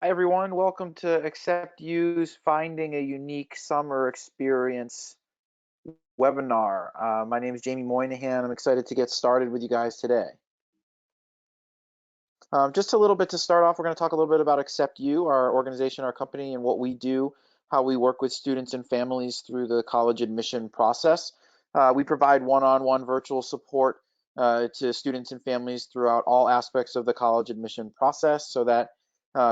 Hi everyone, welcome to AcceptU's Finding a Unique Summer Experience webinar. My name is Jamie Moynihan. I'm excited to get started with you guys today. Just a little bit to start off, we're going to talk a little bit about AcceptU, our organization, our company, and what we do, how we work with students and families through the college admission process. We provide one-on-one virtual support to students and families throughout all aspects of the college admission process. So that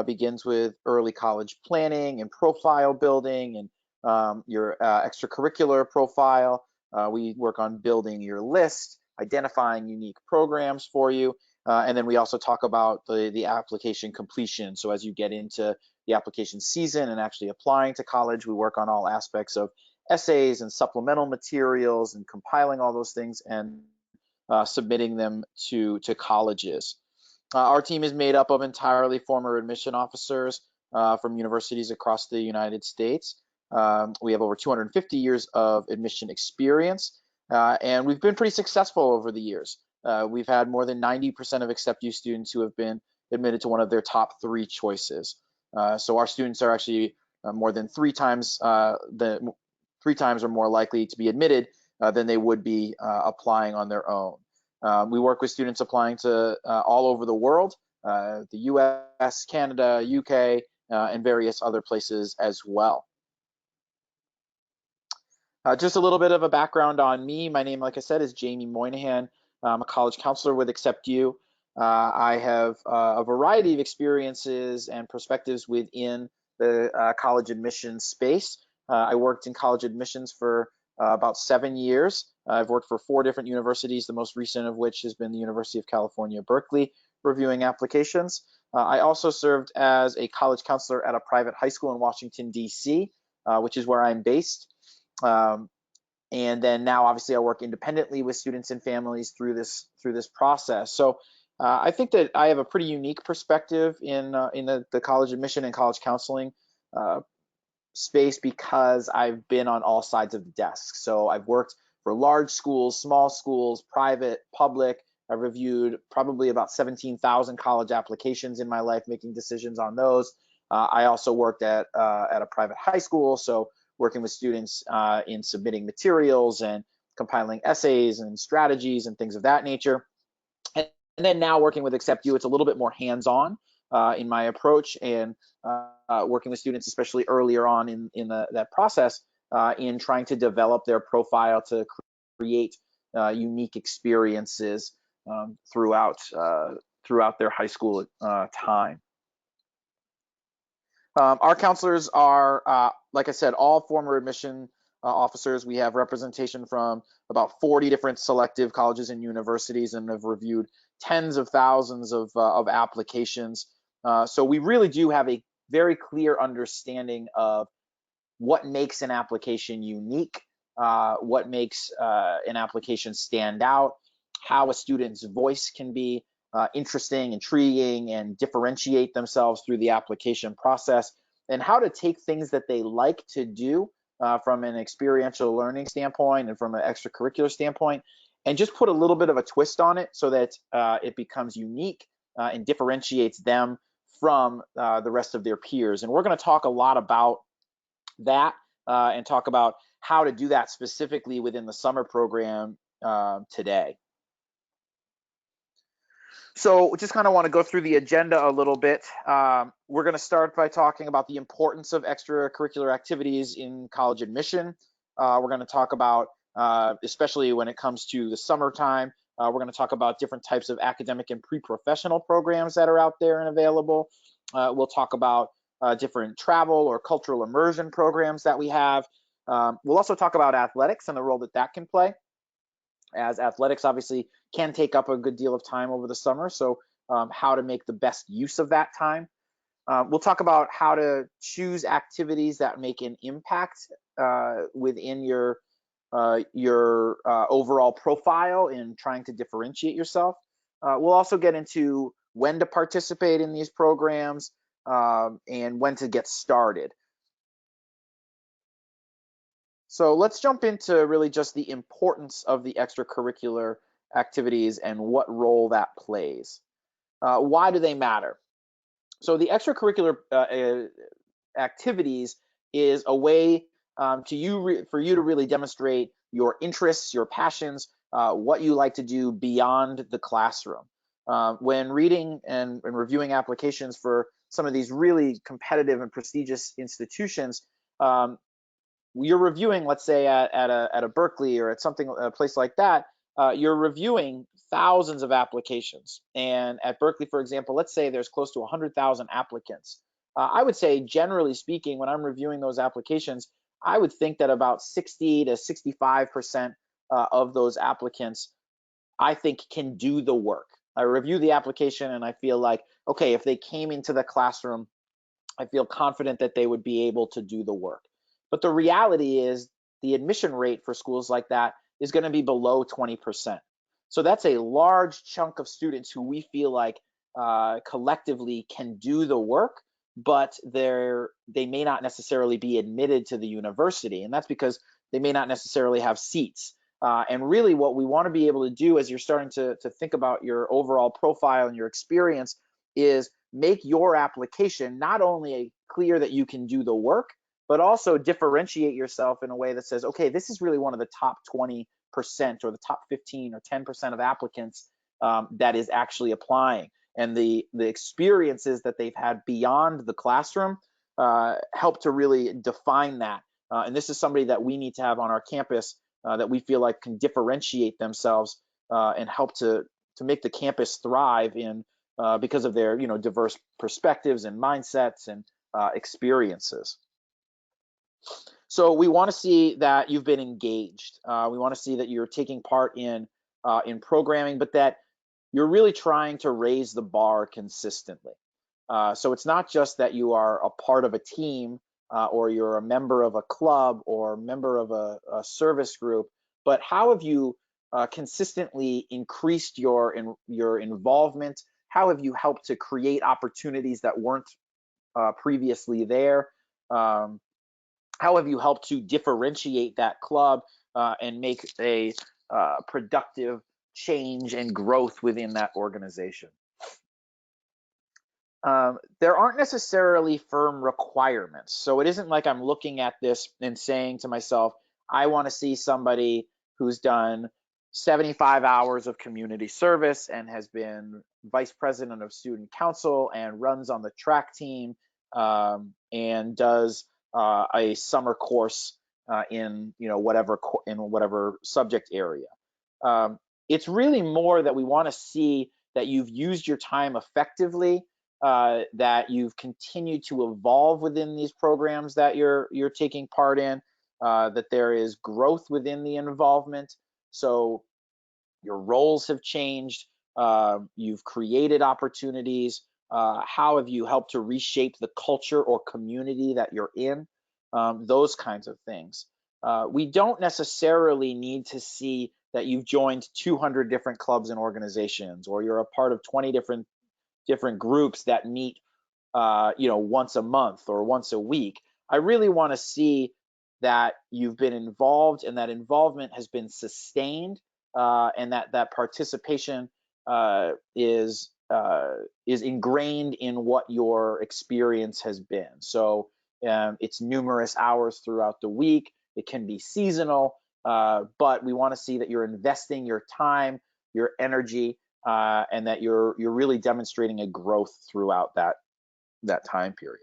begins with early college planning and profile building and your extracurricular profile. We work on building your list, identifying unique programs for you, and then we also talk about the application completion. So as you get into the application season and actually applying to college, we work on all aspects of essays and supplemental materials and compiling all those things and submitting them to colleges. Our team is made up of entirely former admission officers from universities across the United States. We have over 250 years of admission experience, and we've been pretty successful over the years. We've had more than 90% of AcceptU students who have been admitted to one of their top 3 choices. So our students are actually more than 3 times or more likely to be admitted than they would be applying on their own. We work with students applying to all over the world, the US, Canada, UK, and various other places as well. Just a little bit of a background on me. My name, like I said, is Jamie Moynihan. I'm a college counselor with AcceptU. I have a variety of experiences and perspectives within the college admissions space. I worked in college admissions for about 7 years. I've worked for 4 different universities, the most recent of which has been the University of California, Berkeley, reviewing applications. I also served as a college counselor at a private high school in Washington, D.C., which is where I'm based. And then now, obviously, I work independently with students and families through this process. So I think that I have a pretty unique perspective in the college admission and college counseling space because I've been on all sides of the desk. So I've worked for large schools, small schools, private, public. I've reviewed probably about 17,000 college applications in my life, making decisions on those. I also worked at a private high school, so working with students in submitting materials and compiling essays and strategies and things of that nature. And then now working with AcceptU, it's a little bit more hands-on in my approach and working with students, especially earlier on in that process, in trying to develop their profile to create unique experiences throughout their high school time. Our counselors are, like I said, all former admission officers. We have representation from about 40 different selective colleges and universities and have reviewed tens of thousands of applications. So we really do have a very clear understanding of what makes an application unique, what makes an application stand out, how a student's voice can be interesting, intriguing, and differentiate themselves through the application process, and how to take things that they like to do from an experiential learning standpoint and from an extracurricular standpoint, and just put a little bit of a twist on it so that it becomes unique and differentiates them from the rest of their peers. And we're going to talk a lot about that and talk about how to do that specifically within the summer program today. So just kind of want to go through the agenda a little bit. We're going to start by talking about the importance of extracurricular activities in college admission. We're going to talk about, especially when it comes to the summertime, we're going to talk about different types of academic and pre-professional programs that are out there and available. We'll talk about different travel or cultural immersion programs that we have. We'll also talk about athletics and the role that can play, as athletics obviously can take up a good deal of time over the summer. So how to make the best use of that time. We'll talk about how to choose activities that make an impact within your overall profile in trying to differentiate yourself. We'll also get into when to participate in these programs and when to get started. So let's jump into really just the importance of the extracurricular activities and what role that plays. Why do they matter? So the extracurricular activities is a way for you to really demonstrate your interests, your passions, what you like to do beyond the classroom. When reading and reviewing applications for some of these really competitive and prestigious institutions, you're reviewing, let's say at a Berkeley or at something, a place like that, you're reviewing thousands of applications. And at Berkeley, for example, let's say there's close to 100,000 applicants. I would say, generally speaking, when I'm reviewing those applications, I would think that about 60 to 65% of those applicants, I think, can do the work. I review the application and I feel like, okay, if they came into the classroom, I feel confident that they would be able to do the work. But the reality is the admission rate for schools like that is going to be below 20%. So that's a large chunk of students who we feel like collectively can do the work, but they may not necessarily be admitted to the university. And that's because they may not necessarily have seats. And really what we want to be able to do as you're starting to think about your overall profile and your experience is make your application not only clear that you can do the work, but also differentiate yourself in a way that says, okay, this is really one of the top 20% or the top 15 or 10% of applicants that is actually applying. And the experiences that they've had beyond the classroom help to really define that. And this is somebody that we need to have on our campus that we feel like can differentiate themselves and help to make the campus thrive in because of their diverse perspectives and mindsets and experiences. So we want to see that you've been engaged. We want to see that you're taking part in programming, but that you're really trying to raise the bar consistently. So it's not just that you are a part of a team or you're a member of a club or a member of a service group, but how have you consistently increased your involvement? How have you helped to create opportunities that weren't previously there? How have you helped to differentiate that club and make a productive change and growth within that organization? There aren't necessarily firm requirements. So it isn't like I'm looking at this and saying to myself, I want to see somebody who's done 75 hours of community service and has been vice president of student council and runs on the track team and does a summer course in whatever subject area. It's really more that we want to see that you've used your time effectively, that you've continued to evolve within these programs that you're taking part in, that there is growth within the involvement. So your roles have changed, you've created opportunities. How have you helped to reshape the culture or community that you're in? Those kinds of things. We don't necessarily need to see that you've joined 200 different clubs and organizations, or you're a part of 20 different groups that meet once a month or once a week. I really want to see that you've been involved and that involvement has been sustained, and that participation is ingrained in what your experience has been. So it's numerous hours throughout the week. It can be seasonal, but we want to see that you're investing your time, your energy, and that you're really demonstrating a growth throughout that time period.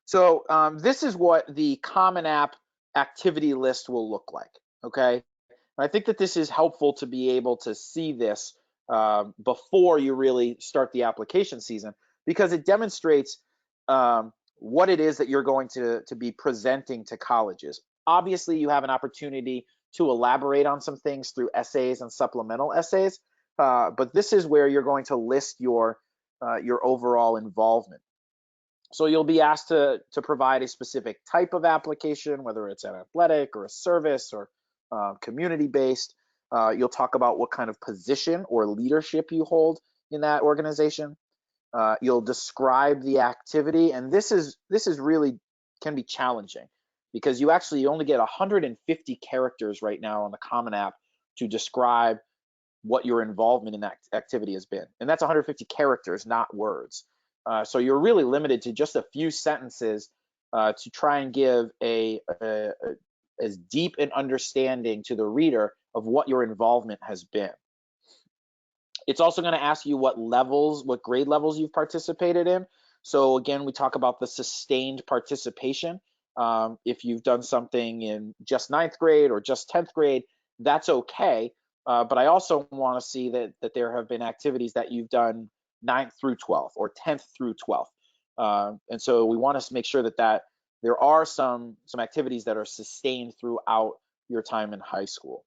So this is what the Common App activity list will look like, okay? And I think that this is helpful to be able to see this before you really start the application season, because it demonstrates what it is that you're going to be presenting to colleges. Obviously, you have an opportunity to elaborate on some things through essays and supplemental essays, but this is where you're going to list your overall involvement. So you'll be asked to provide a specific type of application, whether it's an athletic or a service or community-based. You'll talk about what kind of position or leadership you hold in that organization. You'll describe the activity, and this is really can be challenging because you only get 150 characters right now on the Common App to describe what your involvement in that activity has been. And that's 150 characters, not words. So you're really limited to just a few sentences to try and give as deep an understanding to the reader of what your involvement has been. It's also going to ask you what grade levels you've participated in. So again, we talk about the sustained participation. If you've done something in just 9th grade or just 10th grade, that's okay. But I also want to see that there have been activities that you've done 9th through 12th or 10th through 12th. And so we want to make sure that there are some activities that are sustained throughout your time in high school.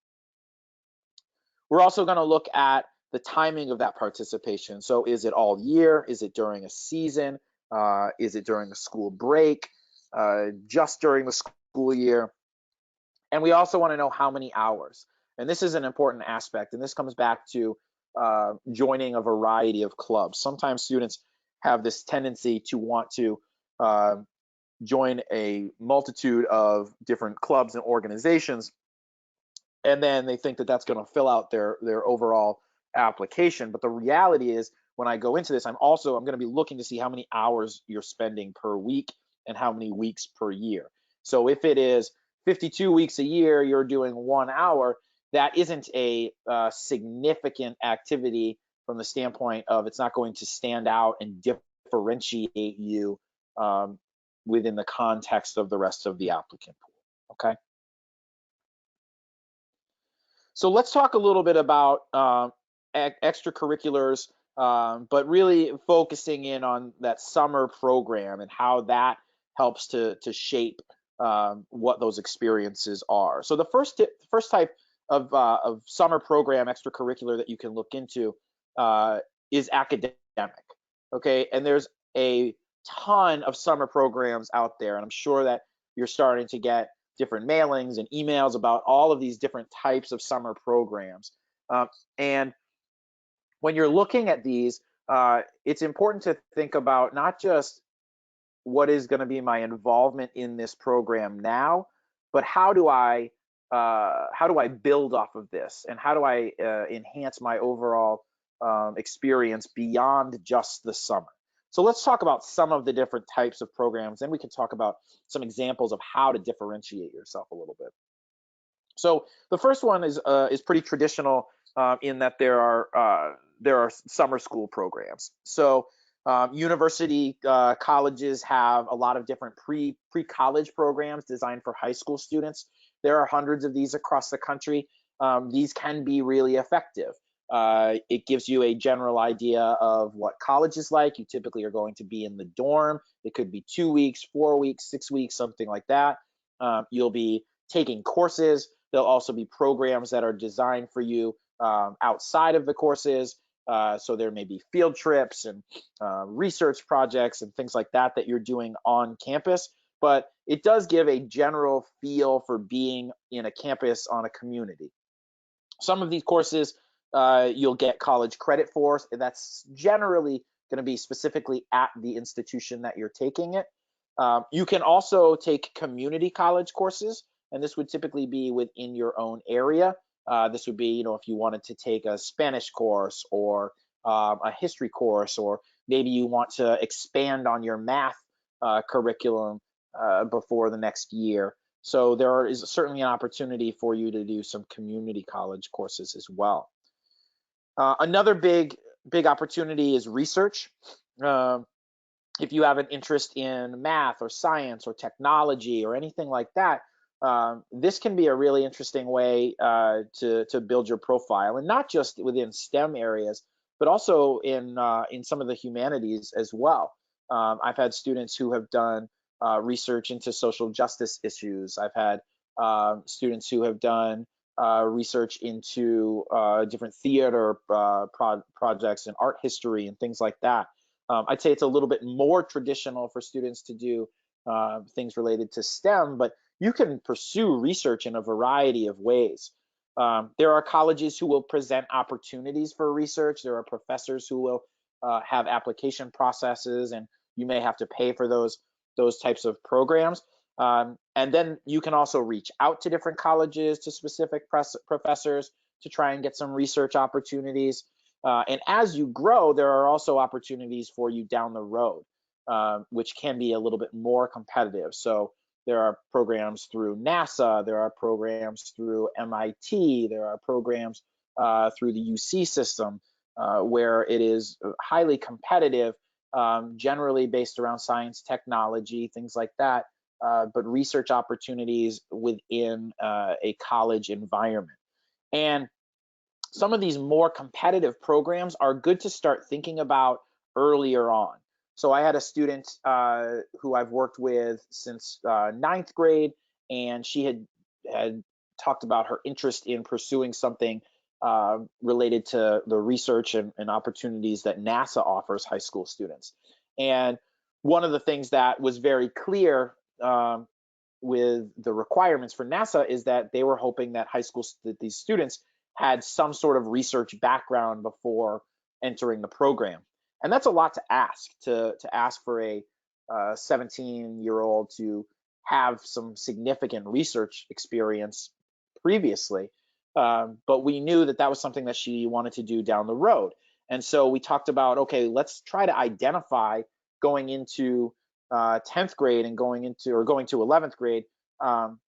We're also going to look at the timing of that participation. So is it all year? Is it during a season? Is it during a school break? Just during the school year? And we also want to know how many hours. And this is an important aspect. And this comes back to joining a variety of clubs. Sometimes students have this tendency to want to join a multitude of different clubs and organizations, and then they think that that's going to fill out their overall application. But the reality is, when I go into this, I'm going to be looking to see how many hours you're spending per week and how many weeks per year. So if it is 52 weeks a year, you're doing 1 hour, that isn't a significant activity from the standpoint of it's not going to stand out and differentiate you within the context of the rest of the applicant pool, okay? So let's talk a little bit about extracurriculars, but really focusing in on that summer program and how that helps to shape what those experiences are. So the first type of summer program extracurricular that you can look into is academic, okay? And there's a ton of summer programs out there, and I'm sure that you're starting to get different mailings and emails about all of these different types of summer programs. And when you're looking at these, it's important to think about not just what is going to be my involvement in this program now, but how do I build off of this, and how do I enhance my overall experience beyond just the summer? So let's talk about some of the different types of programs, and we can talk about some examples of how to differentiate yourself a little bit. So the first one is pretty traditional in that there are summer school programs. So university colleges have a lot of different pre-college programs designed for high school students. There are hundreds of these across the country. These can be really effective. It gives you a general idea of what college is like. You typically are going to be in the dorm. It could be 2 weeks, 4 weeks, 6 weeks, something like that. You'll be taking courses. There'll also be programs that are designed for you outside of the courses. So there may be field trips and research projects and things like that you're doing on campus. But it does give a general feel for being in a campus on a community. Some of these courses you'll get college credit for. That's generally going to be specifically at the institution that you're taking it. You can also take community college courses, and this would typically be within your own area. This would be, if you wanted to take a Spanish course or a history course, or maybe you want to expand on your math curriculum before the next year. So there is certainly an opportunity for you to do some community college courses as well. Another big opportunity is research. If you have an interest in math or science or technology or anything like that, this can be a really interesting way to build your profile, and not just within STEM areas, but also in some of the humanities as well. I've had students who have done research into social justice issues. I've had students who have done research into different theater projects and art history and things like that. I'd say it's a little bit more traditional for students to do things related to STEM, but you can pursue research in a variety of ways. There are colleges who will present opportunities for research. There are professors who will have application processes, and you may have to pay for those types of programs. And then you can also reach out to different colleges, to specific professors. to try and get some research opportunities. And as you grow, there are also opportunities for you down the road, which can be a little bit more competitive. So there are programs through NASA, there are programs through MIT, there are programs through the UC system where it is highly competitive, generally based around science, technology, things like that, but research opportunities within a college environment. And some of these more competitive programs are good to start thinking about earlier on. So I had a student who I've worked with since ninth grade, and she had talked about her interest in pursuing something related to the research and opportunities that NASA offers high school students. And one of the things that was very clear with the requirements for NASA is that they were hoping that that these students had some sort of research background before entering the program. And that's a lot to ask for a 17-year-old to have some significant research experience previously. But we knew that that was something that she wanted to do down the road. And so we talked about, okay, let's try to identify going into 10th grade and going to 11th grade,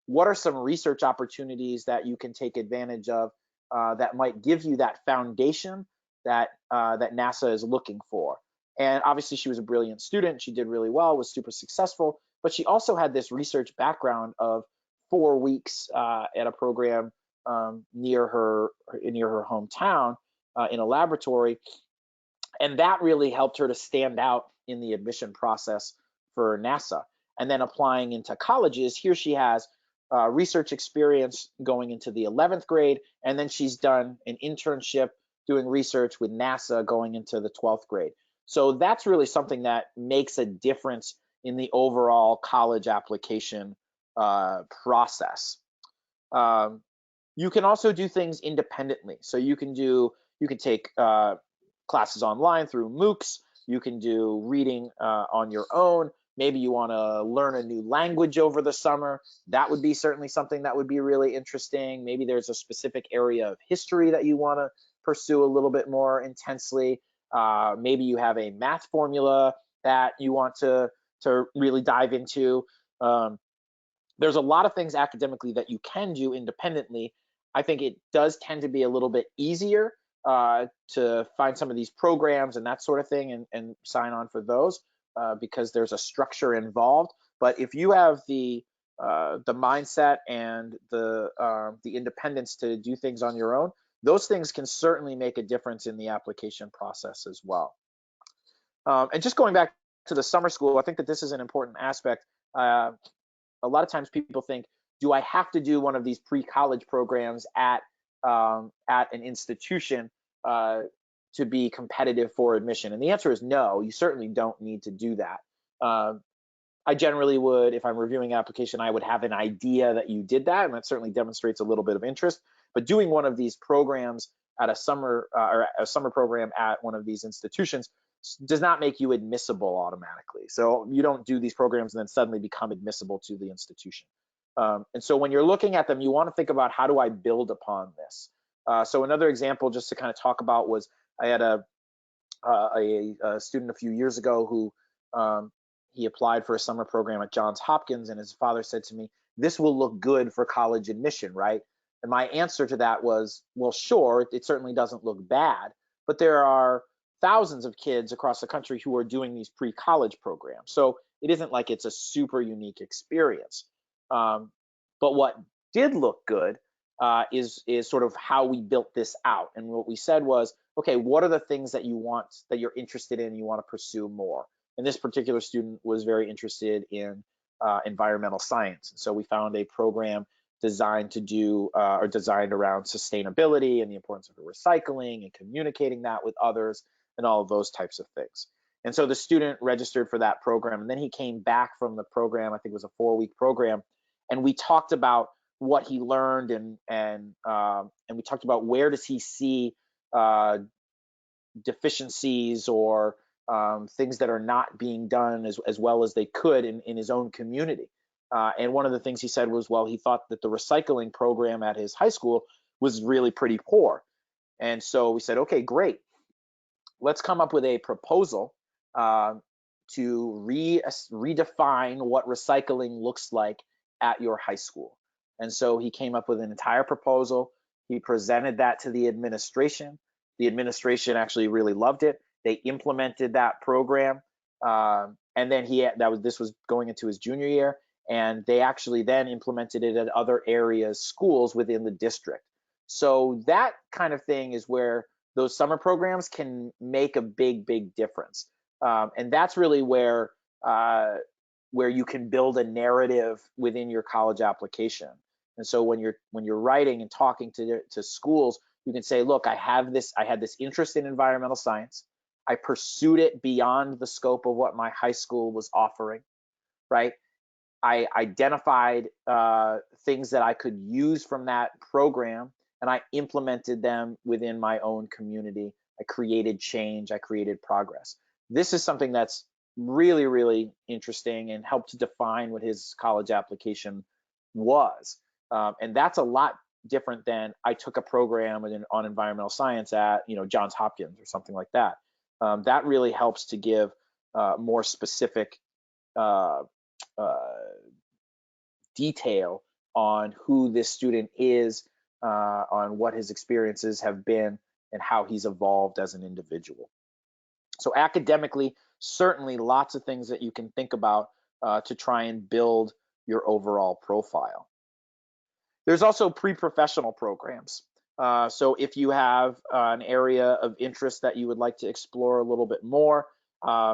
what are some research opportunities that you can take advantage of that might give you that foundation that NASA is looking for. And obviously she was a brilliant student. She did really well, was super successful, but she also had this research background of 4 weeks at a program near her hometown in a laboratory. And that really helped her to stand out in the admission process for NASA. And then applying into colleges, here she has research experience going into the 11th grade, and then she's done an internship doing research with NASA going into the 12th grade. So that's really something that makes a difference in the overall college application process. You can also do things independently. So you can take classes online through MOOCs. You can do reading on your own. Maybe you want to learn a new language over the summer. That would be certainly something that would be really interesting. Maybe there's a specific area of history that you want to pursue a little bit more intensely. Maybe you have a math formula that you want to really dive into. There's a lot of things academically that you can do independently. I think it does tend to be a little bit easier to find some of these programs and that sort of thing and sign on for those because there's a structure involved. But if you have the mindset and the independence to do things on your own, those things can certainly make a difference in the application process as well. And just going back to the summer school, I think that this is an important aspect. A lot of times people think, do I have to do one of these pre-college programs at an institution to be competitive for admission? And the answer is no, you certainly don't need to do that. I generally would, if I'm reviewing an application, I would have an idea that you did that, and that certainly demonstrates a little bit of interest. But doing one of these programs at a summer program at one of these institutions does not make you admissible automatically. So you don't do these programs and then suddenly become admissible to the institution. And so when you're looking at them, you want to think about, how do I build upon this? So another example, just to kind of talk about, was I had a student a few years ago who he applied for a summer program at Johns Hopkins, and his father said to me, "This will look good for college admission, right?" And my answer to that was, well, sure, it certainly doesn't look bad, but there are thousands of kids across the country who are doing these pre-college programs. So it isn't like it's a super unique experience. But what did look good is sort of how we built this out. And what we said was, okay, what are the things that you're interested in, you want to pursue more? And this particular student was very interested in environmental science. And so we found a program designed around sustainability and the importance of recycling and communicating that with others and all of those types of things. And so the student registered for that program, and then he came back from the program. I think it was a 4-week program, and we talked about what he learned, and we talked about where does he see deficiencies or things that are not being done as well as they could in his own community. And one of the things he said was, well, he thought that the recycling program at his high school was really pretty poor. And so we said, okay, great. Let's come up with a proposal uh, to redefine what recycling looks like at your high school. And so he came up with an entire proposal. He presented that to the administration. The administration actually really loved it. They implemented that program, and then this was going into his junior year, and they actually then implemented it at other areas, schools within the district. So that kind of thing is where those summer programs can make a big difference. And that's really where you can build a narrative within your college application. And so when you're writing and talking to schools, you can say, look, I had this interest in environmental science. I pursued it beyond the scope of what my high school was offering, right? I identified things that I could use from that program, and I implemented them within my own community. I created change, I created progress. This is something that's really interesting and helped to define what his college application was. And that's a lot different than I took a program on environmental science at Johns Hopkins or something like that. That really helps to give more specific uh, detail on who this student is, on what his experiences have been, and how he's evolved as an individual. So academically, certainly lots of things that you can think about to try and build your overall profile. There's also pre-professional programs. So if you have an area of interest that you would like to explore a little bit more,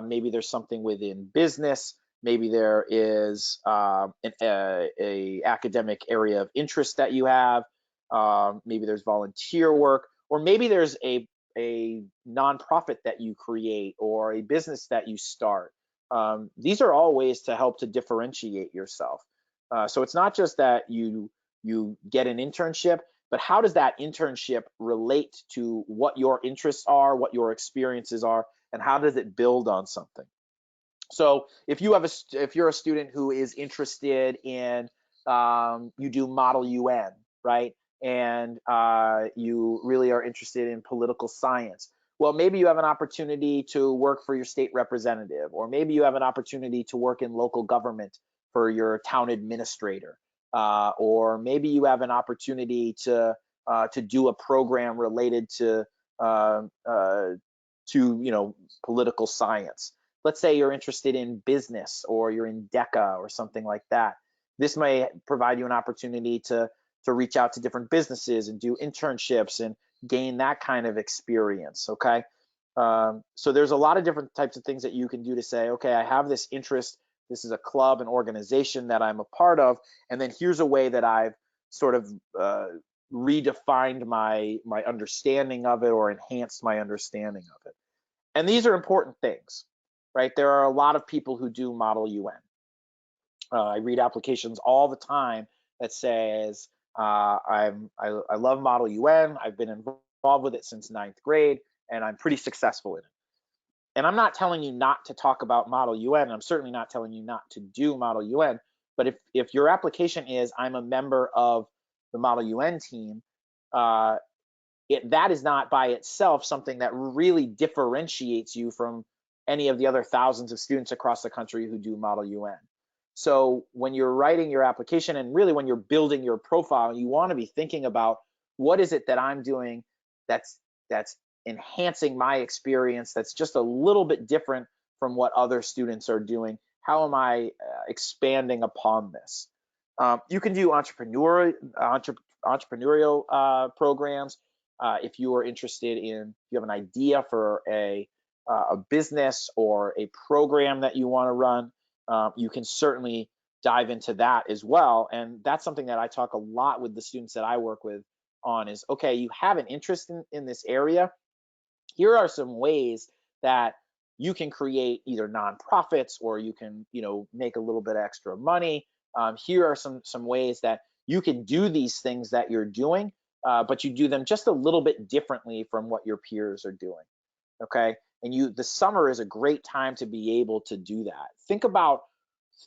maybe there's something within business, maybe there is a academic area of interest that you have, maybe there's volunteer work, or maybe there's a nonprofit that you create or a business that you start. These are all ways to help to differentiate yourself. So it's not just that you get an internship, but how does that internship relate to what your interests are, what your experiences are, and how does it build on something? So if you're a student who is interested in, you do Model UN, right? And you really are interested in political science. Well, maybe you have an opportunity to work for your state representative, or maybe you have an opportunity to work in local government for your town administrator, or maybe you have an opportunity to do a program related to political science. Let's say you're interested in business, or you're in DECA or something like that. This may provide you an opportunity to reach out to different businesses and do internships and gain that kind of experience, okay? So there's a lot of different types of things that you can do to say, okay, I have this interest, this is a club, an organization that I'm a part of, and then here's a way that I've sort of redefined my understanding of it, or enhanced my understanding of it. And these are important things, right? There are a lot of people who do Model UN. I read applications all the time that says, I love Model UN, I've been involved with it since 9th grade, and I'm pretty successful in it. And I'm not telling you not to talk about Model UN, and I'm certainly not telling you not to do Model UN, but if your application is, I'm a member of the Model UN team, that is not by itself something that really differentiates you from any of the other thousands of students across the country who do Model UN. So when you're writing your application, and really when you're building your profile, you want to be thinking about, what is it that I'm doing that's enhancing my experience, that's just a little bit different from what other students are doing? How am I expanding upon this? You can do entrepreneurial programs. If you are interested in, if you have an idea for a business or a program that you want to run, you can certainly dive into that as well. And that's something that I talk a lot with the students that I work with on is, okay, you have an interest in this area. Here are some ways that you can create either nonprofits, or you can, make a little bit extra money. Here are some ways that you can do these things that you're doing, but you do them just a little bit differently from what your peers are doing. Okay, and the summer is a great time to be able to do that. Think about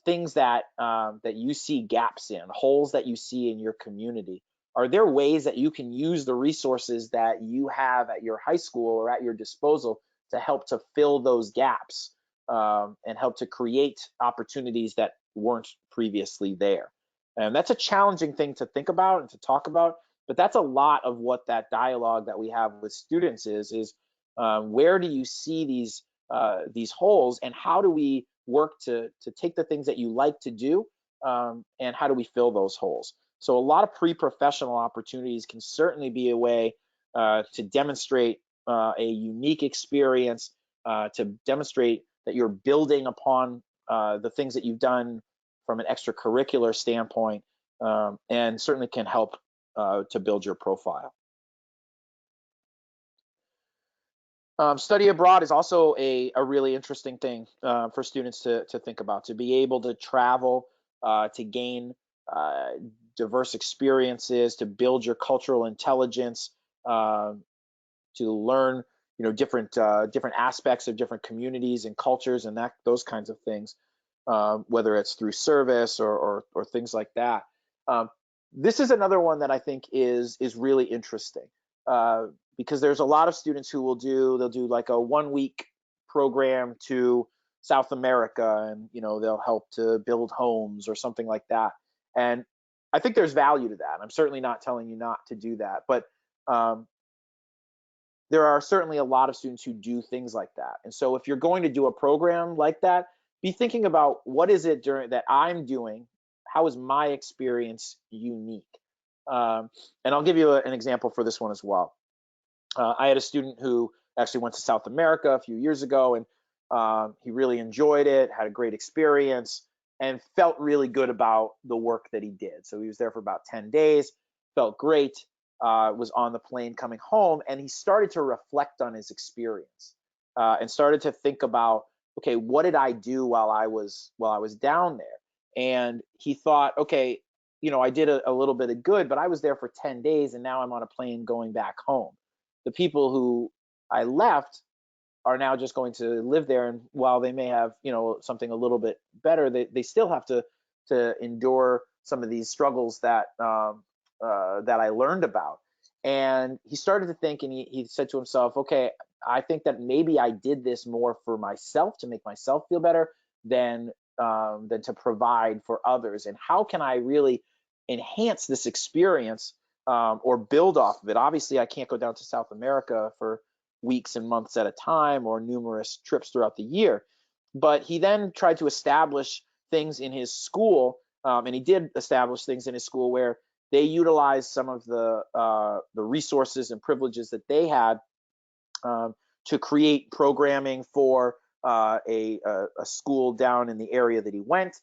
things that that you see gaps in, holes that you see in your community. are there ways that you can use the resources that you have at your high school or at your disposal to help to fill those gaps, and help to create opportunities that weren't previously there? And that's a challenging thing to think about and to talk about, but that's a lot of what that dialogue that we have with students is where do you see these holes, and how do we work to take the things that you like to do, and how do we fill those holes? So a lot of pre-professional opportunities can certainly be a way to demonstrate a unique experience, to demonstrate that you're building upon the things that you've done from an extracurricular standpoint, and certainly can help to build your profile. Study abroad is also a really interesting thing for students to think about, to be able to travel, to gain diverse experiences, to build your cultural intelligence, to learn, different aspects of different communities and cultures, and those kinds of things, whether it's through service or things like that. This is another one that I think is really interesting, because there's a lot of students who they'll do like a 1 week program to South America, and they'll help to build homes or something like that. And I think there's value to that. I'm certainly not telling you not to do that, but there are certainly a lot of students who do things like that. And so if you're going to do a program like that, be thinking about what is it that I'm doing? How is my experience unique? And I'll give you an example for this one as well. I had a student who actually went to South America a few years ago, and he really enjoyed it, had a great experience, and felt really good about the work that he did. So he was there for about 10 days, felt great, was on the plane coming home, and he started to reflect on his experience, and started to think about, okay, what did I do while I was down there? And he thought, okay, I did a little bit of good, but I was there for 10 days, and now I'm on a plane going back home. The people who I left are now just going to live there, and while they may have something a little bit better, they still have to endure some of these struggles that that I learned about. And he started to think, and he said to himself, okay, I think that maybe I did this more for myself, to make myself feel better, than to provide for others. And how can I really enhance this experience, or build off of it? Obviously, I can't go down to South America for weeks and months at a time, or numerous trips throughout the year. But he then tried to establish things in his school, and he did establish things in his school where they utilized some of the resources and privileges that they had, to create programming for a school down in the area that he went.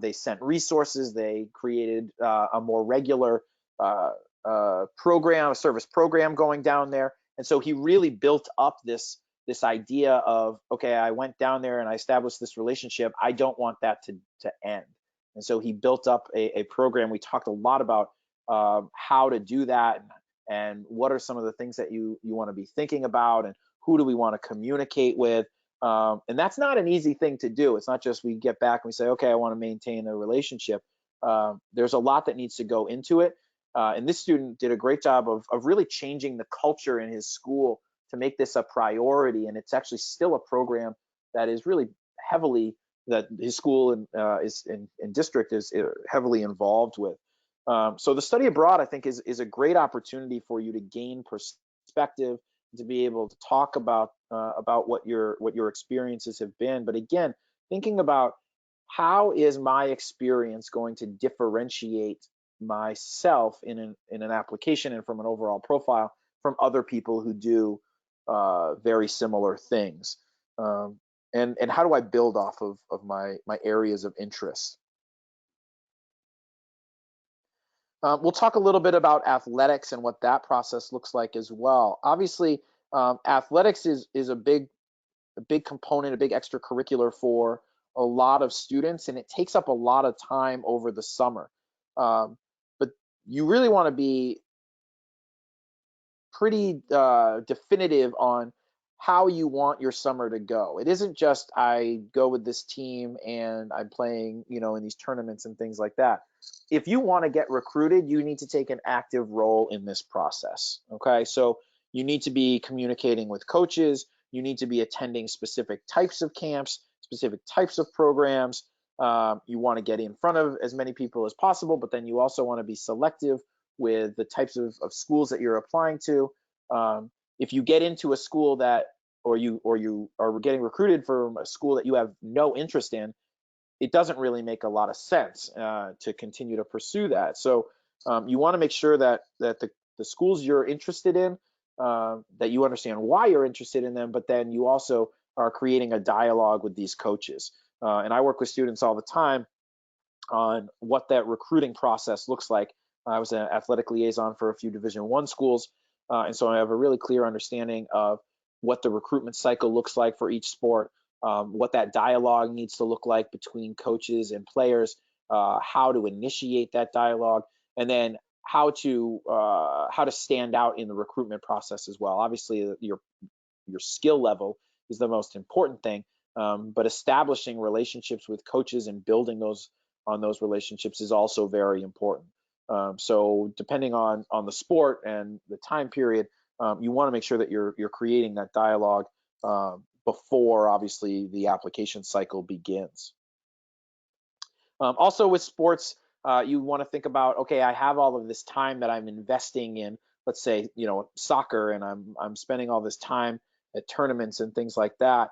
They sent resources. They created a more regular program, a service program going down there. And so he really built up this idea of, okay, I went down there and I established this relationship. I don't want that to end. And so he built up a program. We talked a lot about how to do that, and what are some of the things that you want to be thinking about, and who do we want to communicate with. And that's not an easy thing to do. It's not just we get back and we say, okay, I want to maintain a relationship. There's a lot that needs to go into it. And this student did a great job of really changing the culture in his school to make this a priority. And it's actually still a program that is really heavily, that his school and district is heavily involved with. So the study abroad, I think, is a great opportunity for you to gain perspective, to be able to talk about what your experiences have been. But again, thinking about, how is my experience going to differentiate myself in an application and from an overall profile from other people who do very similar things, and how do I build off of my areas of interest? We'll talk a little bit about athletics and what that process looks like as well. Obviously, athletics is a big component, a big extracurricular for a lot of students, and it takes up a lot of time over the summer. But you really want to be pretty definitive on how you want your summer to go. It isn't just I go with this team and I'm playing, in these tournaments and things like that. If you want to get recruited, you need to take an active role in this process. Okay, so you need to be communicating with coaches. You need to be attending specific types of camps, specific types of programs. You want to get in front of as many people as possible, but then you also want to be selective with the types of schools that you're applying to. If you get into a school that, or you are getting recruited from a school that you have no interest in, it doesn't really make a lot of sense to continue to pursue that. So you want to make sure that the schools you're interested in, that you understand why you're interested in them, but then you also are creating a dialogue with these coaches. And I work with students all the time on what that recruiting process looks like. I was an athletic liaison for a few Division I schools, and so I have a really clear understanding of what the recruitment cycle looks like for each sport, what that dialogue needs to look like between coaches and players, how to initiate that dialogue, and then how to stand out in the recruitment process as well. Obviously, your skill level is the most important thing, but establishing relationships with coaches and building those relationships is also very important. So depending on the sport and the time period, you want to make sure that you're creating that dialogue before obviously the application cycle begins. Also with sports, you want to think about, okay, I have all of this time that I'm investing in, let's say, soccer, and I'm spending all this time at tournaments and things like that.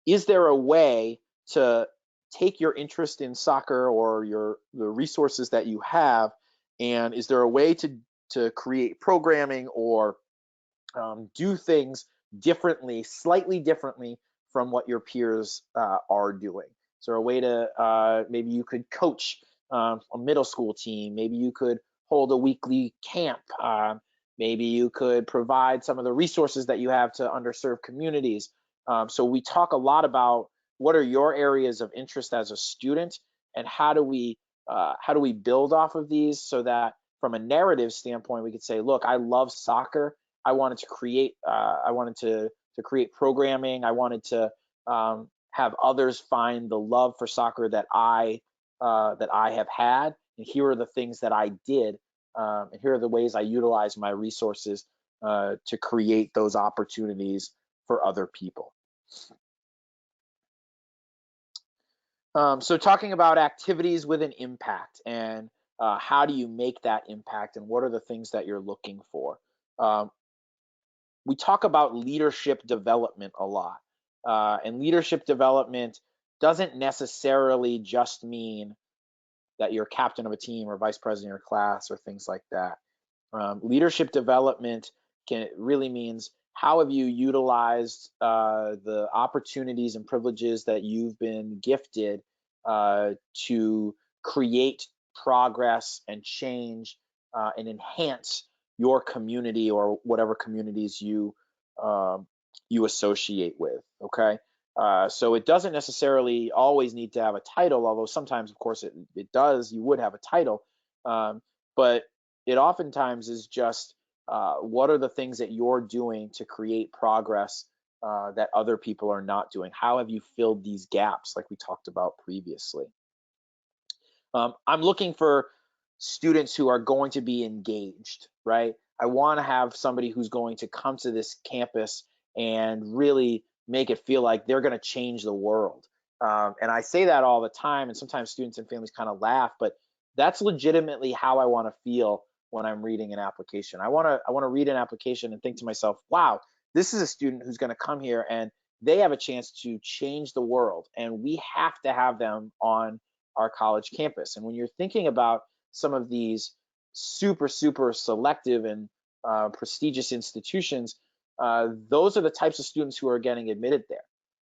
Is there a way to take your interest in soccer or the resources that you have, and is there a way to create programming or do things differently, slightly differently from what your peers are doing? Is there a way to maybe you could coach a middle school team? Maybe you could hold a weekly camp. Maybe you could provide some of the resources that you have to underserved communities. So we talk a lot about what are your areas of interest as a student, and how do we build off of these so that from a narrative standpoint we could say, look, I love soccer. I wanted to create programming. I wanted to have others find the love for soccer that I have had, and here are the things that I did, and here are the ways I utilize my resources to create those opportunities for other people. So talking about activities with an impact, and how do you make that impact, and what are the things that you're looking for? We talk about leadership development a lot, and leadership development doesn't necessarily just mean that you're captain of a team or vice president of your class or things like that. Leadership development really means how have you utilized the opportunities and privileges that you've been gifted to create progress and change and enhance your community or whatever communities you associate with. Okay, so it doesn't necessarily always need to have a title, although sometimes, of course, it does. You would have a title, but it oftentimes is just what are the things that you're doing to create progress that other people are not doing? How have you filled these gaps, like we talked about previously? I'm looking for students who are going to be engaged, right? I want to have somebody who's going to come to this campus and really make it feel like they're going to change the world. And I say that all the time, and sometimes students and families kind of laugh, but that's legitimately how I want to feel when I'm reading an application. I want to read an application and think to myself, wow, this is a student who's going to come here and they have a chance to change the world, and we have to have them on our college campus. And when you're thinking about some of these super selective and prestigious institutions, those are the types of students who are getting admitted there,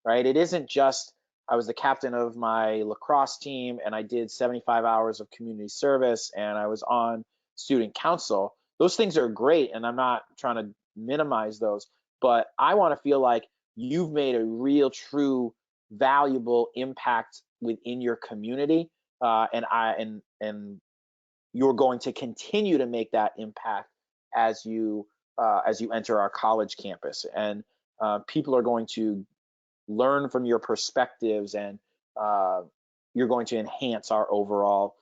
right? It isn't just I was the captain of my lacrosse team and I did 75 hours of community service and I was on student council. Those things are great, and I'm not trying to minimize those, but I want to feel like you've made a real, true, valuable impact within your community, and you're going to continue to make that impact as you enter our college campus. And people are going to learn from your perspectives, and you're going to enhance our overall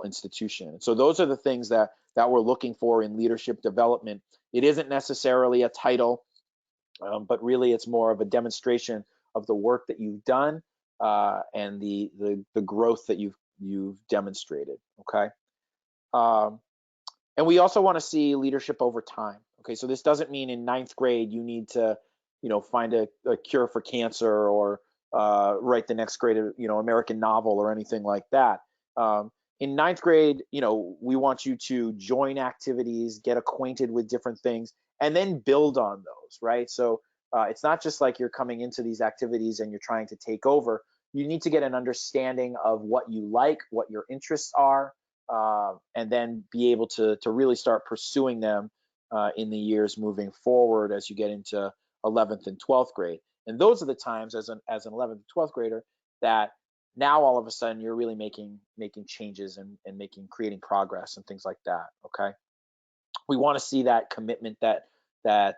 institution. So those are the things that we're looking for in leadership development. It isn't necessarily a title, but really it's more of a demonstration of the work that you've done, and the growth that you've demonstrated. Okay. Um, and we also want to see leadership over time. Okay, so this doesn't mean in ninth grade you need to, find a cure for cancer, or write the next great, American novel or anything like that. In ninth grade, we want you to join activities, get acquainted with different things, and then build on those, right? So it's not just like you're coming into these activities and you're trying to take over. You need to get an understanding of what you like, what your interests are, and then be able to really start pursuing them in the years moving forward as you get into 11th and 12th grade. And those are the times as an 11th and 12th grader that now all of a sudden you're really making changes, and creating progress and things like that. Okay, we want to see that commitment, that that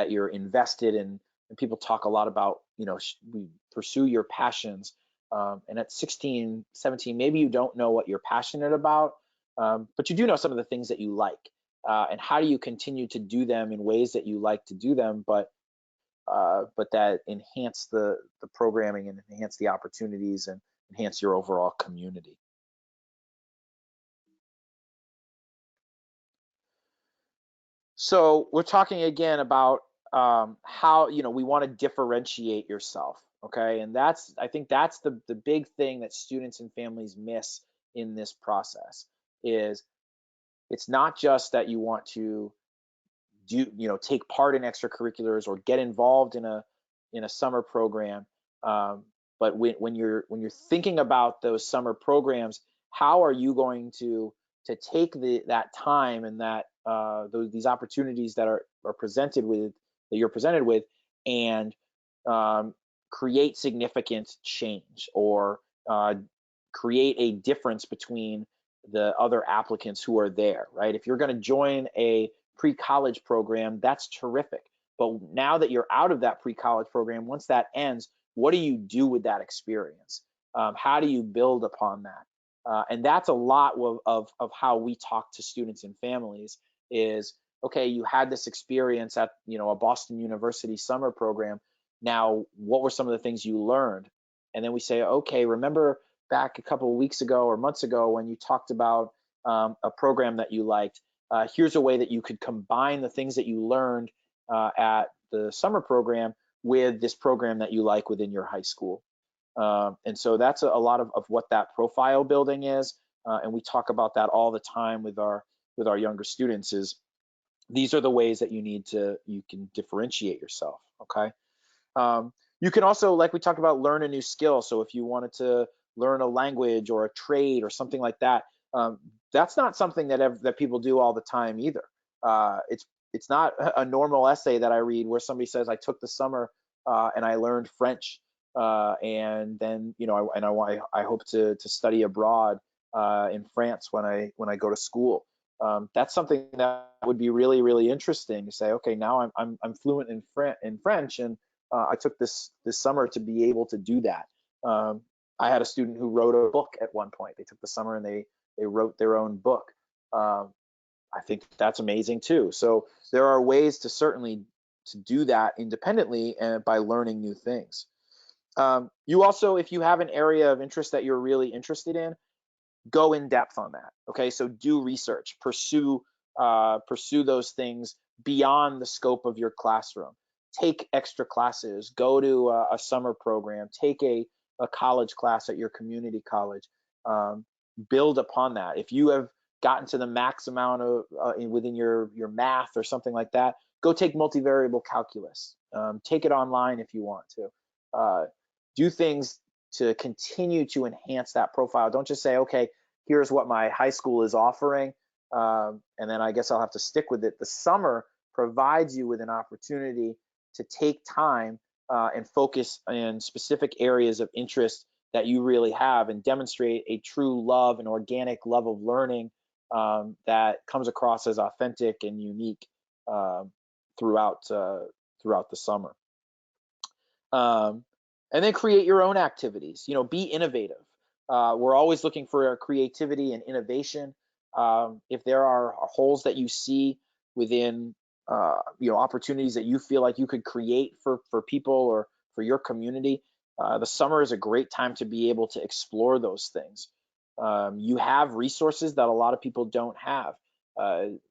you're invested in. And people talk a lot about, we pursue your passions. And at 16, 17, maybe you don't know what you're passionate about, but you do know some of the things that you like. And how do you continue to do them in ways that you like to do them, but that enhance the programming, and enhance the opportunities, and enhance your overall community. So we're talking again about how, we want to differentiate yourself. Okay, and I think that's the big thing that students and families miss in this process. Is it's not just that you want to take part in extracurriculars or get involved in a summer program, but when you're thinking about those summer programs, how are you going to take that time, and that these opportunities that you're presented with, and create significant change, or create a difference between the other applicants who are there, right? If you're going to join a pre-college program, that's terrific. But now that you're out of that pre-college program, once that ends, what do you do with that experience? How do you build upon that? And that's a lot of how we talk to students and families. Is, okay, you had this experience at a Boston University summer program. Now, what were some of the things you learned? And then we say, okay, remember back a couple of weeks ago or months ago when you talked about a program that you liked? Here's a way that you could combine the things that you learned at the summer program with this program that you like within your high school. And so that's a lot of what that profile building is. And we talk about that all the time with our younger students. Is these are the ways that you can differentiate yourself. Okay. You can also, like we talked about, learn a new skill. So if you wanted to learn a language or a trade or something like that, that's not something that people do all the time either. It's not a normal essay that I read where somebody says, I took the summer and I learned French, and then I hope to study abroad in France when I go to school. That's something that would be really, really interesting to say, okay, now I'm fluent in French, and I took this summer to be able to do that. I had a student who wrote a book at one point. They took the summer and they wrote their own book. I think that's amazing too. So there are ways to certainly to do that independently and by learning new things. You also, if you have an area of interest that you're really interested in, go in depth on that. Okay, so do research, pursue those things beyond the scope of your classroom. Take extra classes, go to a summer program, take a college class at your community college. Build upon that. If you have gotten to the max amount of within your math or something like that, go take multivariable calculus. Take it online if you want to. Do things to continue to enhance that profile. Don't just say, okay, here's what my high school is offering, and then I guess I'll have to stick with it. The summer provides you with an opportunity to take time and focus in specific areas of interest that you really have, and demonstrate a true love and organic love of learning that comes across as authentic and unique throughout the summer. And then create your own activities. Be innovative. We're always looking for creativity and innovation. If there are holes that you see within, opportunities that you feel like you could create for people or for your community, the summer is a great time to be able to explore those things. You have resources that a lot of people don't have.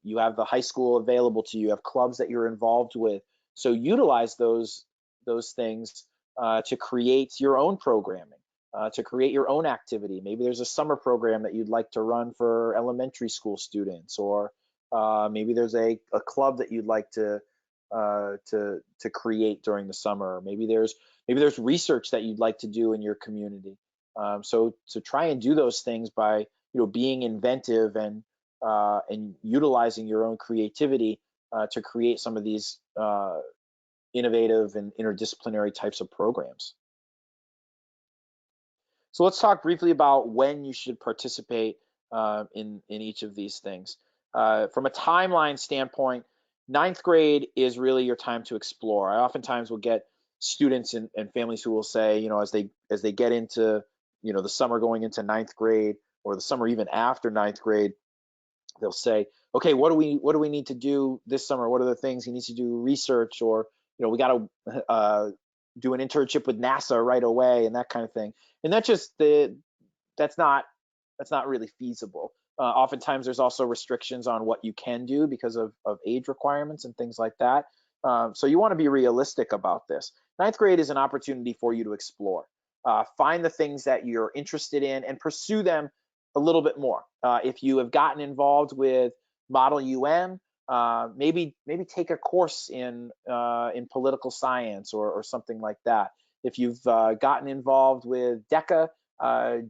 You have the high school available to you. You have clubs that you're involved with. So utilize those things to create your own programming, to create your own activity. Maybe there's a summer program that you'd like to run for elementary school students, or maybe there's a club that you'd like to create during the summer. Maybe there's research that you'd like to do in your community. So to try and do those things by being inventive and utilizing your own creativity to create some of these innovative and interdisciplinary types of programs. So let's talk briefly about when you should participate in each of these things. From a timeline standpoint, ninth grade is really your time to explore. I oftentimes will get students and families who will say, as they get into the summer going into ninth grade, or the summer even after ninth grade, they'll say, okay, what do we need to do this summer? What are the things he needs to do research, or we got to do an internship with NASA right away, and that kind of thing. And that's not really feasible. Oftentimes there's also restrictions on what you can do because of age requirements and things like that. So you want to be realistic about this. Ninth grade is an opportunity for you to explore. Find the things that you're interested in and pursue them a little bit more. If you have gotten involved with Model UN, maybe take a course in political science or something like that. If you've gotten involved with DECA,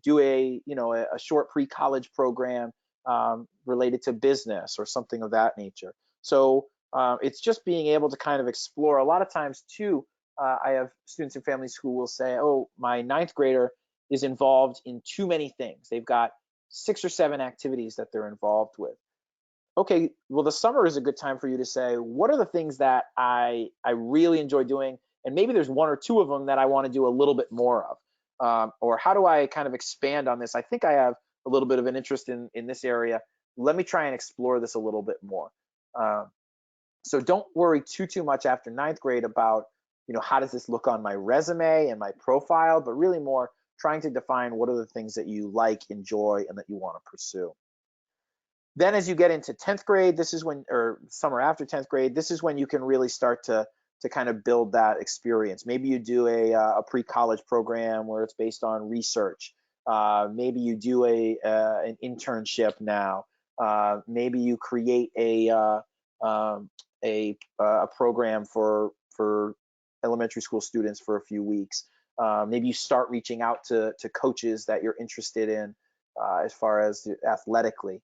do a short pre-college program related to business or something of that nature. So it's just being able to kind of explore. A lot of times too, I have students and families who will say, oh, my ninth grader is involved in too many things. They've got 6 or 7 activities that they're involved with. Okay, well, the summer is a good time for you to say, what are the things that I really enjoy doing? And maybe there's 1 or 2 of them that I want to do a little bit more of. Or how do I kind of expand on this? I think I have a little bit of an interest in this area. Let me try and explore this a little bit more. So don't worry too much after ninth grade about, how does this look on my resume and my profile, but really more trying to define what are the things that you like, enjoy, and that you want to pursue. Then as you get into 10th grade, this is when, or summer after 10th grade, this is when you can really start to kind of build that experience. Maybe you do a pre-college program where it's based on research. Maybe you do an internship now. Maybe you create a program for elementary school students for a few weeks. Maybe you start reaching out to coaches that you're interested in as far as athletically.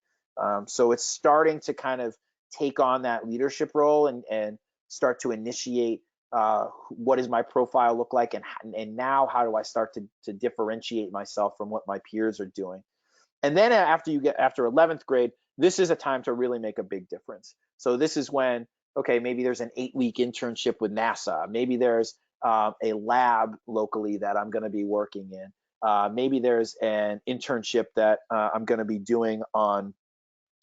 So it's starting to kind of take on that leadership role and start to initiate what does my profile look like, and now how do I start to differentiate myself from what my peers are doing. And then after 11th grade, this is a time to really make a big difference. So this is when, okay, maybe there's an 8-week internship with NASA. Maybe there's a lab locally that I'm going to be working in. Maybe there's an internship that I'm going to be doing on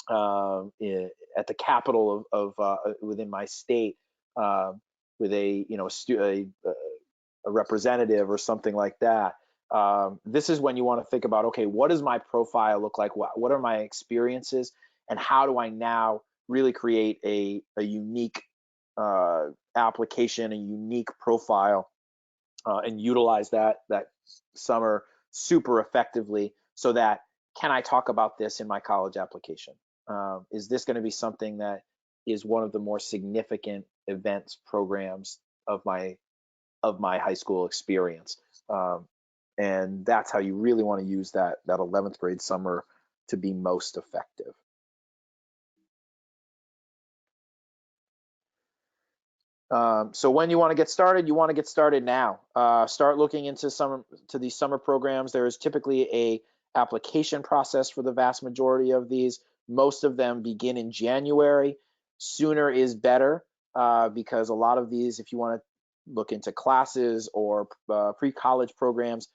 at the capital of within my state with a representative or something like that. This is when you want to think about, okay, what does my profile look like? What are my experiences, and how do I now really create a unique application, a unique profile, and utilize that summer super effectively, so that, can I talk about this in my college application? Is this going to be something that is one of the more significant events, programs of my high school experience? And that's how you really want to use that 11th grade summer to be most effective. So when you want to get started now. Start looking into these summer programs. There is typically a application process for the vast majority of these. Most of them begin in January. Sooner is better. because a lot of these, if you want to look into classes or pre-college programs,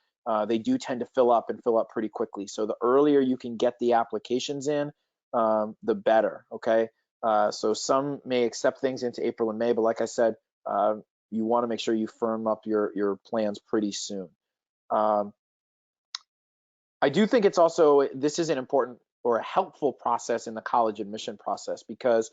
they do tend to fill up and fill up pretty quickly. So the earlier you can get the applications in, the better, okay? So some may accept things into April and May, but like I said, you want to make sure you firm up your plans pretty soon. I do think it's also, this is an important or a helpful process in the college admission process, because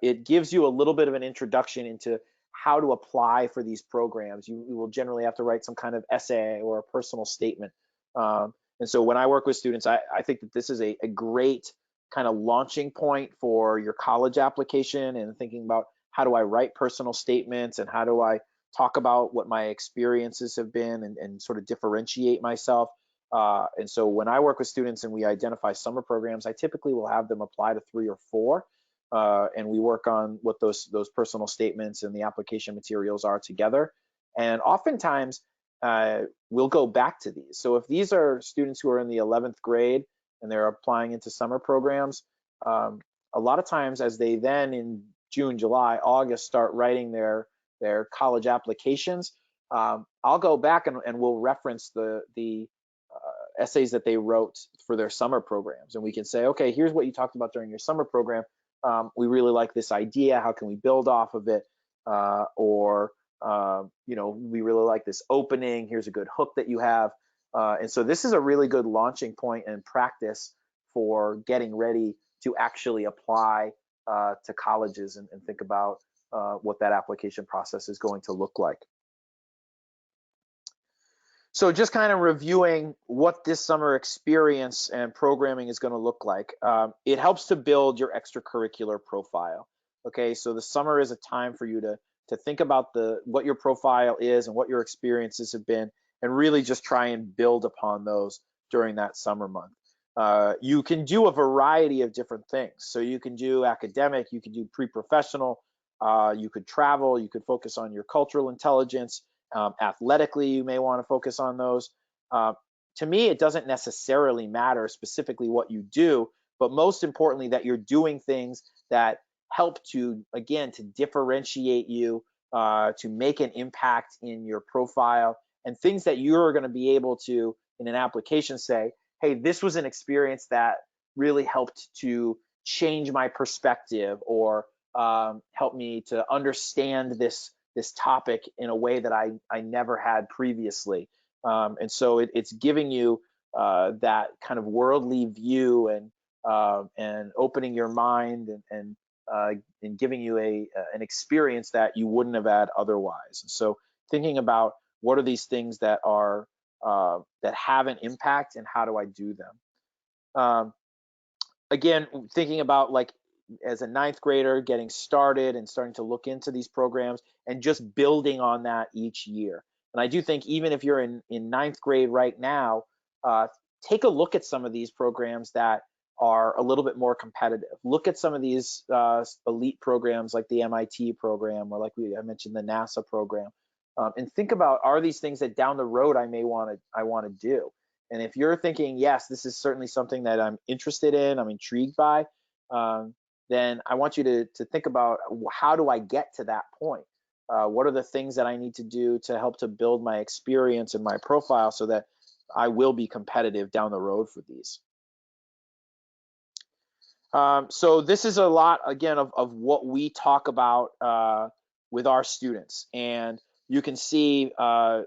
it gives you a little bit of an introduction into how to apply for these programs. You will generally have to write some kind of essay or a personal statement. And so when I work with students, I think that this is a great kind of launching point for your college application, and thinking about how do I write personal statements and how do I talk about what my experiences have been, and sort of differentiate myself. And so when I work with students and we identify summer programs, I typically will have them apply to 3 or 4, and we work on what those personal statements and the application materials are together. And oftentimes we'll go back to these. So if these are students who are in the 11th grade and they're applying into summer programs, a lot of times as they then in June, July, August start writing their college applications, I'll go back and we'll reference the essays that they wrote for their summer programs, and we can say, okay, here's what you talked about during your summer program. We really like this idea. How can we build off of it? Or we really like this opening. Here's a good hook that you have. And so this is a really good launching point and practice for getting ready to actually apply to colleges, and think about what that application process is going to look like. So just kind of reviewing what this summer experience and programming is going to look like. It helps to build your extracurricular profile. Okay, so the summer is a time for you to think about what your profile is and what your experiences have been, and really just try and build upon those during that summer month. You can do a variety of different things. So you can do academic, you can do pre-professional, you could travel, you could focus on your cultural intelligence. Athletically, you may want to focus on those. To me, it doesn't necessarily matter specifically what you do, but most importantly, that you're doing things that help to, again, to differentiate you, to make an impact in your profile, and things that you're going to be able to, in an application, say, hey, this was an experience that really helped to change my perspective, or help me to understand this topic in a way that I never had previously. And so it's giving you that kind of worldly view, and opening your mind, and giving you an experience that you wouldn't have had otherwise. And so thinking about what are these things that are that have an impact, and how do I do them? Again, thinking about, like, as a 9th grader, getting started and starting to look into these programs, and just building on that each year. And I do think even if you're in 9th grade right now, take a look at some of these programs that are a little bit more competitive. Look at some of these elite programs like the MIT program, or like I mentioned, the NASA program, and think about, are these things that down the road I want to do? And if you're thinking, yes, this is certainly something that I'm interested in, I'm intrigued by, then I want you to think about, how do I get to that point? What are the things that I need to do to help to build my experience and my profile, so that I will be competitive down the road for these? So this is a lot, again, of what we talk about with our students, and you can see kind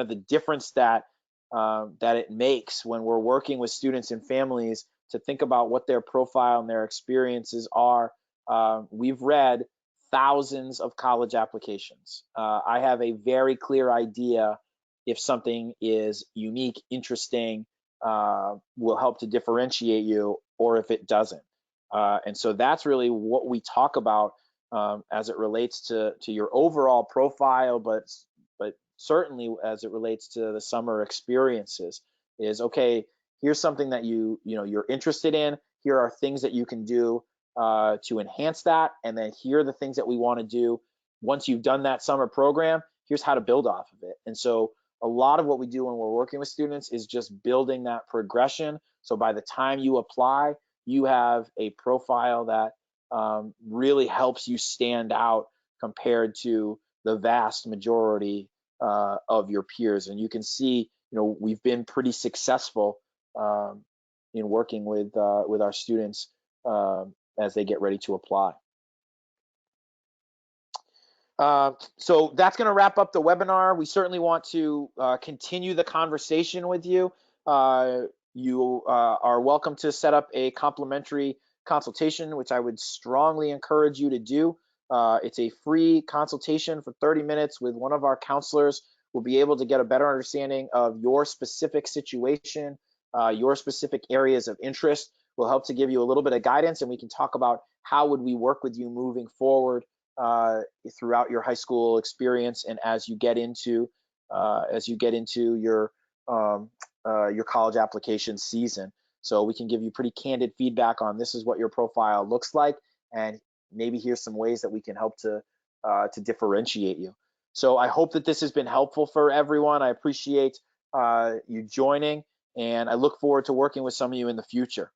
of the difference that it makes when we're working with students and families to think about what their profile and their experiences are. We've read thousands of college applications. I have a very clear idea if something is unique, interesting, will help to differentiate you, or if it doesn't. And so that's really what we talk about as it relates to your overall profile, but certainly as it relates to the summer experiences, is, okay, here's something that you're interested in. Here are things that you can do to enhance that, and then here are the things that we want to do once you've done that summer program. Here's how to build off of it. And so a lot of what we do when we're working with students is just building that progression. So by the time you apply, you have a profile that really helps you stand out compared to the vast majority of your peers. And you can see, we've been pretty successful in working with our students as they get ready to apply. So that's going to wrap up the webinar. We certainly want to continue the conversation with you. You are welcome to set up a complimentary consultation, which I would strongly encourage you to do. It's a free consultation for 30 minutes with one of our counselors. We'll be able to get a better understanding of your specific situation, your specific areas of interest. We'll help to give you a little bit of guidance, and we can talk about how would we work with you moving forward throughout your high school experience, and as you get into your college application season. So we can give you pretty candid feedback on this is what your profile looks like, and maybe here's some ways that we can help to differentiate you. So I hope that this has been helpful for everyone. I appreciate you joining, and I look forward to working with some of you in the future.